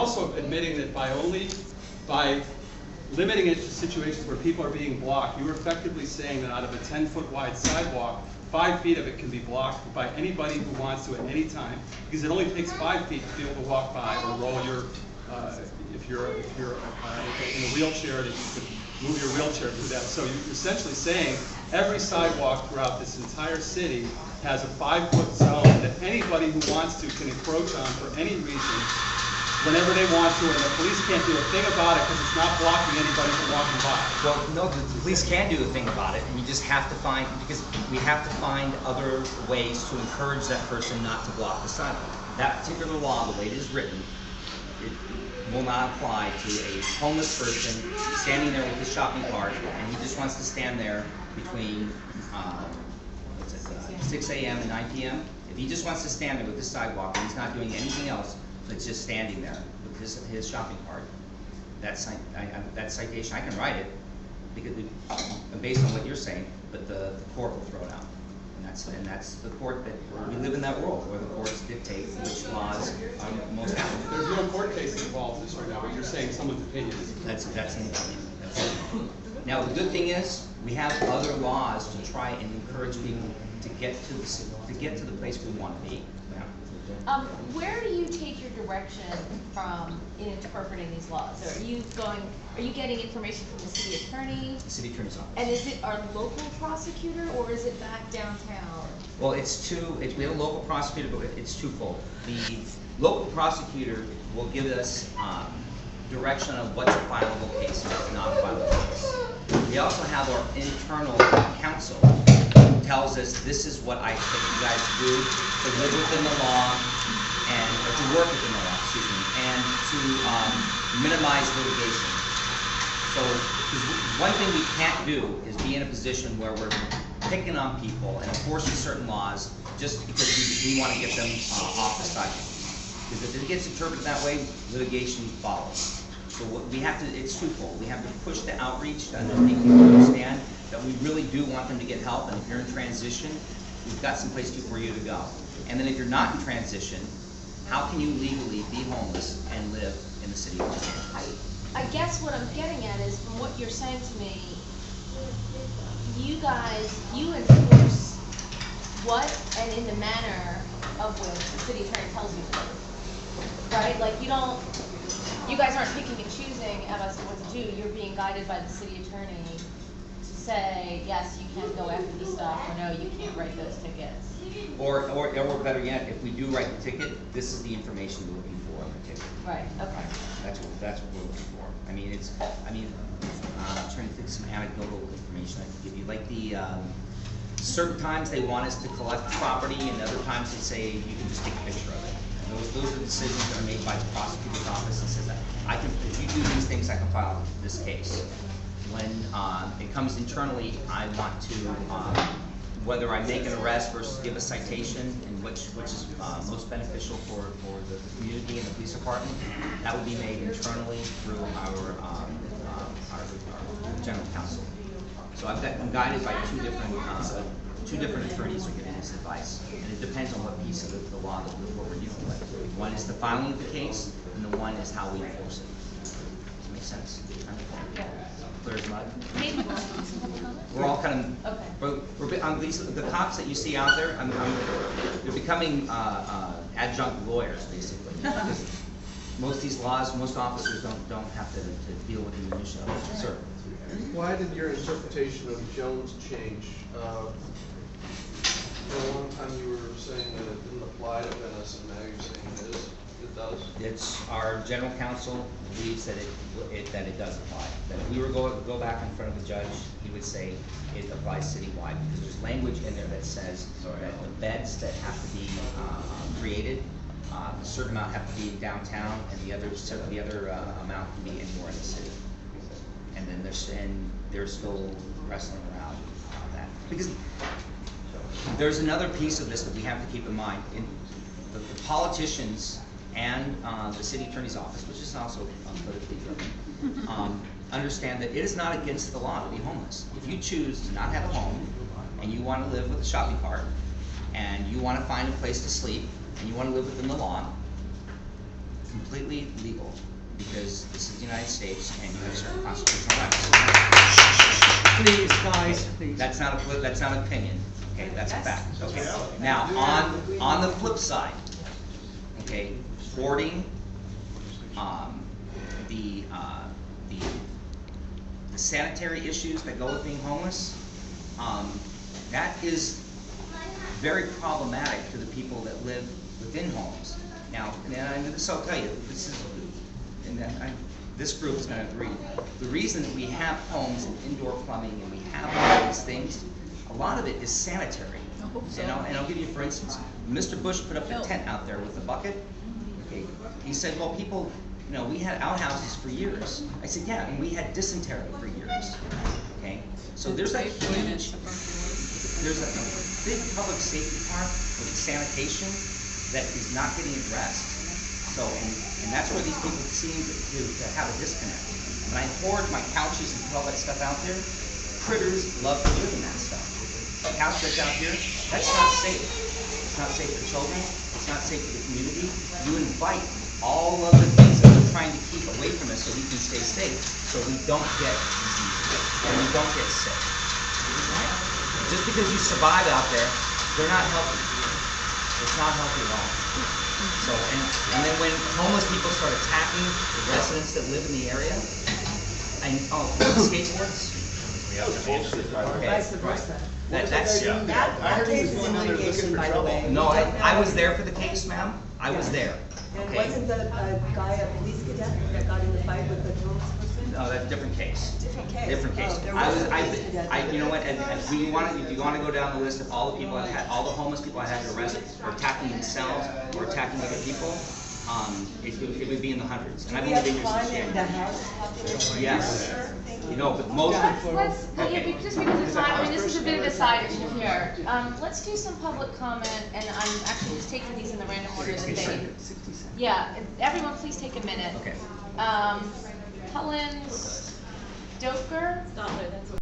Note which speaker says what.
Speaker 1: also admitting that by limiting it to situations where people are being blocked, you're effectively saying that out of a 10-foot wide sidewalk, 5 feet of it can be blocked by anybody who wants to at any time, because it only takes 5 feet to be able to walk by or roll your, if you're in a wheelchair, that you could move your wheelchair through that. So you're essentially saying every sidewalk throughout this entire city has a 5-foot zone that anybody who wants to can encroach on for any reason, whenever they want to, and the police can't do a thing about it because it's not blocking anybody from walking by.
Speaker 2: Well, no, the police can do a thing about it, and you just have to find, because we have to find other ways to encourage that person not to block the sidewalk. That particular law, the way it is written, it will not apply to a homeless person standing there with his shopping cart, and he just wants to stand there between 6 a.m. and 9 p.m. If he just wants to stand there with his sidewalk and he's not doing anything else, it's just standing there with his shopping cart. That citation, I can write it because based on what you're saying, but the court will throw it out, and that's the court that we live in that world where the courts dictate which laws are most applicable.
Speaker 1: There's no court case involved in this right now, but you're saying someone's opinion.
Speaker 2: That's an opinion. Now the good thing is we have other laws to try and encourage people to get to the place we want to be.
Speaker 3: Where do you take your direction from in interpreting these laws? Are you getting information from the city attorney?
Speaker 2: The city attorney's office.
Speaker 3: And is it our local prosecutor or is it back downtown?
Speaker 2: Well, we have a local prosecutor, but it's twofold. The local prosecutor will give us direction of what's a fileable case and what's not a fileable case. We also have our internal counsel who tells us this is what I expect you guys to do to live within the law or to work within the law, excuse me, and to minimize litigation. So, because one thing we can't do is be in a position where we're picking on people and enforcing certain laws just because we want to get them off the sidewalk. Because if it gets interpreted that way, litigation follows. So what we have to, it's twofold. We have to push the outreach and make people understand that we really do want them to get help, and if you're in transition, we've got some place for you to go. And then if you're not in transition, how can you legally be homeless and live in the city of Venice?
Speaker 3: I guess what I'm getting at is, from what you're saying to me, you enforce what and in the manner of which the city attorney tells you to do, right? Like you guys aren't picking and choosing as to what to do. You're being guided by the city attorney to say, yes, you can go after this stuff, or no, you can't write those tickets.
Speaker 2: Or better yet, if we do write the ticket, this is the information we're looking for on the ticket.
Speaker 3: Right. Okay.
Speaker 2: That's what we're looking for. I'm trying to think of some anecdotal information I can give you. Like certain times they want us to collect property, and other times they say you can just take a picture of it. And those are decisions that are made by the prosecutor's office and says that if you do these things, I can file this case. When it comes internally, I want to whether I make an arrest versus give a citation, and which is most beneficial for the community and the police department, that will be made internally through our general counsel. So I'm guided by two different attorneys who are giving this advice, and it depends on what piece of the law that we're dealing with. One is the filing of the case, and the one is how we enforce it. Does that make sense?
Speaker 3: Yeah.
Speaker 2: Clear as mud?
Speaker 3: Maybe
Speaker 2: We're all kind of,
Speaker 3: okay.
Speaker 2: the cops that you see out there, they're becoming adjunct lawyers, basically. Because most of these laws, most officers don't have to deal with the minutia of it. Sir?
Speaker 4: Why did your interpretation of Jones change? For a long time you were saying that it didn't apply to Venice, and now you're saying it does?
Speaker 2: It's our general counsel believes that it does apply. That if we were to go back in front of the judge, he would say it applies citywide, because there's language in there that says that the beds that have to be created, a certain amount have to be downtown, and the other amount can be anywhere in the city. And then they're still wrestling around on that, because there's another piece of this that we have to keep in mind. The politicians and the city attorney's office, which is also politically driven, understand that it is not against the law to be homeless. If you choose to not have a home, and you want to live with a shopping cart, and you want to find a place to sleep, and you want to live within the law, completely legal, because this is the United States and you have certain constitutional rights.
Speaker 5: Please, guys, please.
Speaker 2: That's not an opinion, okay, that's a fact, okay.
Speaker 4: reality.
Speaker 2: Now, on the flip side, okay, hoarding, the sanitary issues that go with being homeless, that is very problematic to the people that live within homes. Now, and this I'll tell you, this is, this group is gonna agree. The reason that we have homes and indoor plumbing and we have all these things, a lot of it is sanitary. You know, and I'll give you, for instance, Mr. Bush put up the tent out there with the bucket. Okay, he said, well, people, you know, we had outhouses for years. I said, yeah, and we had dysentery for years. Okay, so there's a big public safety part with sanitation that is not getting addressed. So, and that's where these people seem to have a disconnect. When I hoard my couches and put all that stuff out there, critters love to live in that stuff. The couch that's out here, that's not safe. It's not safe for children. It's not safe for the community. You invite all of the things that we're trying to keep away from us so we can stay safe, so we don't get disease, and we don't get sick. Right? Just because you survive out there, they're not healthy. It's not healthy at all. So, and then when homeless people start attacking the residents that live in the area, and skateboards. Okay, right. That's
Speaker 5: That case is in litigation, by the way.
Speaker 2: no, I was there for the case, ma'am. I was there.
Speaker 6: And
Speaker 2: Okay.
Speaker 6: wasn't the guy a police cadet that got in the fight with the homeless person?
Speaker 2: No, that's a different case.
Speaker 6: Different case.
Speaker 2: Different case.
Speaker 6: Oh, there was a police cadet.
Speaker 2: You know what, and we want, if you wanna go down the list of all the people I had, all the homeless people I had to arrest for attacking themselves or attacking other people, it would be in the hundreds. And I've
Speaker 6: We
Speaker 2: only
Speaker 6: have
Speaker 2: been here
Speaker 6: crime
Speaker 2: since
Speaker 6: in the
Speaker 2: January.
Speaker 6: house.
Speaker 2: Yes.
Speaker 6: Thank
Speaker 2: You
Speaker 6: you.
Speaker 2: know, but most of,
Speaker 3: Let's,
Speaker 2: Okay.
Speaker 3: just because of time, I mean, this is a bit of a side issue here. Let's do some public comment, and I'm actually just taking these in the random order that they.
Speaker 5: 60 seconds.
Speaker 3: Yeah, everyone please take a minute.
Speaker 2: okay.
Speaker 3: Helen Stoker?